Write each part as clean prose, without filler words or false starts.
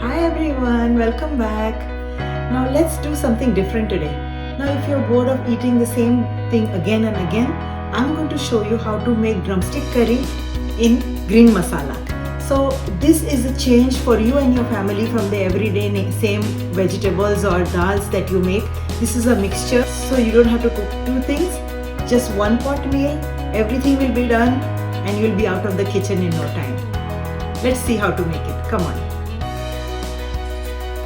Hi everyone, welcome back. Now let's do something different today. Now if you're bored of eating the same thing again and again, I'm going to show you how to make drumstick curry in green masala. So this is a change for you and your family from the everyday same vegetables or dals that you make. This is a mixture, so you don't have to cook two things, just one pot meal. Everything will be done and you'll be out of the kitchen in no time. Let's see how to make it. Come on.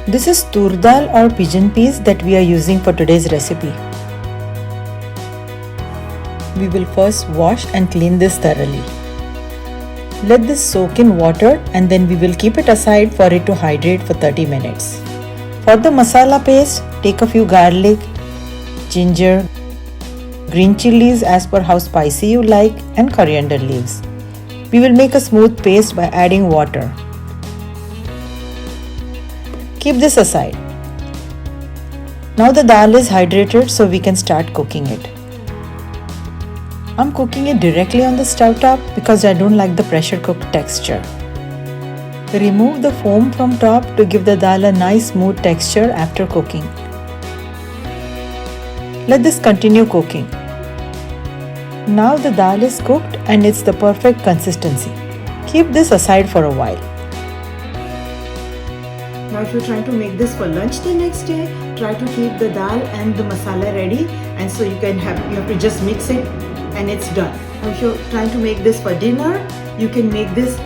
This is toor dal or pigeon peas that we are using for today's recipe. We will first wash and clean this thoroughly. Let this soak in water and then we will keep it aside for it to hydrate for 30 minutes. For the masala paste, take a few garlic, ginger, green chilies as per how spicy you like, and coriander leaves. We will make a smooth paste by adding water. Keep this aside. Now the dal is hydrated, so we can start cooking it. I'm cooking it directly on the stove top because I don't like the pressure cooked texture. Remove the foam from top to give the dal a nice smooth texture after cooking. Let this continue cooking. Now the dal is cooked and it's the perfect consistency. Keep this aside for a while. Now if you're trying to make this for lunch the next day, try to keep the dal and the masala ready, and so you have to just mix it and it's done. Now if you're trying to make this for dinner, you can make this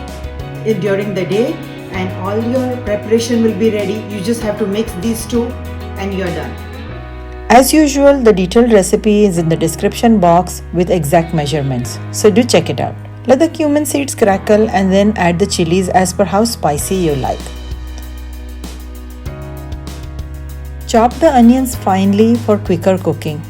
during the day and all your preparation will be ready. You just have to mix these two and you're done. As usual, the detailed recipe is in the description box with exact measurements, so do check it out. Let the cumin seeds crackle and then add the chilies as per how spicy you like. Chop the onions finely for quicker cooking.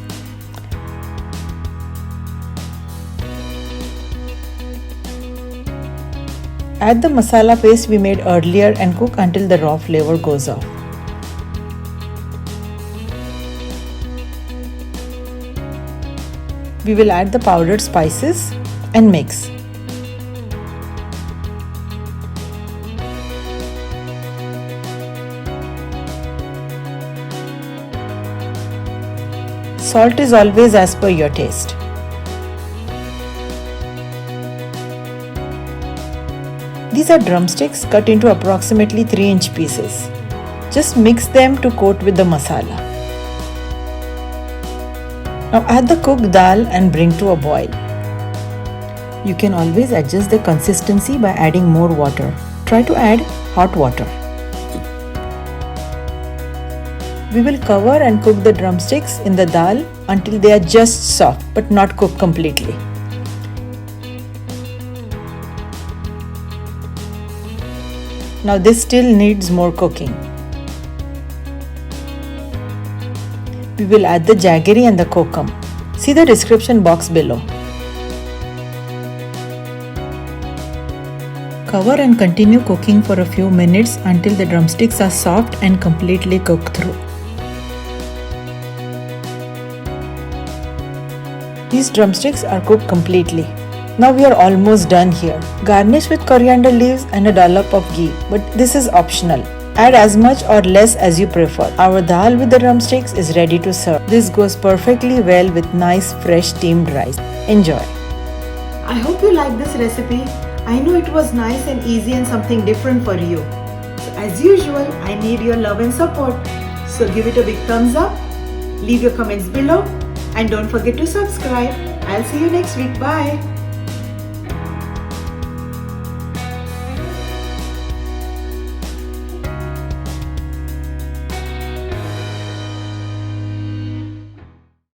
Add the masala paste we made earlier and cook until the raw flavor goes off. We will add the powdered spices and mix. Salt is always as per your taste. These are drumsticks cut into approximately 3-inch pieces. Just mix them to coat with the masala. Now add the cooked dal and bring to a boil. You can always adjust the consistency by adding more water. Try to add hot water. We will cover and cook the drumsticks in the dal until they are just soft but not cooked completely. Now this still needs more cooking. We will add the jaggery and the kokum. See the description box below. Cover and continue cooking for a few minutes until the drumsticks are soft and completely cooked through. These drumsticks are cooked completely. Now we are almost done here. Garnish with coriander leaves and a dollop of ghee, but this is optional. Add as much or less as you prefer. Our dal with the drumsticks is ready to serve. This goes perfectly well with nice fresh steamed rice. Enjoy. I hope you like this recipe. I know it was nice and easy and something different for you. So as usual, I need your love and support. So give it a big thumbs up, leave your comments below, and don't forget to subscribe. I'll see you next week. Bye.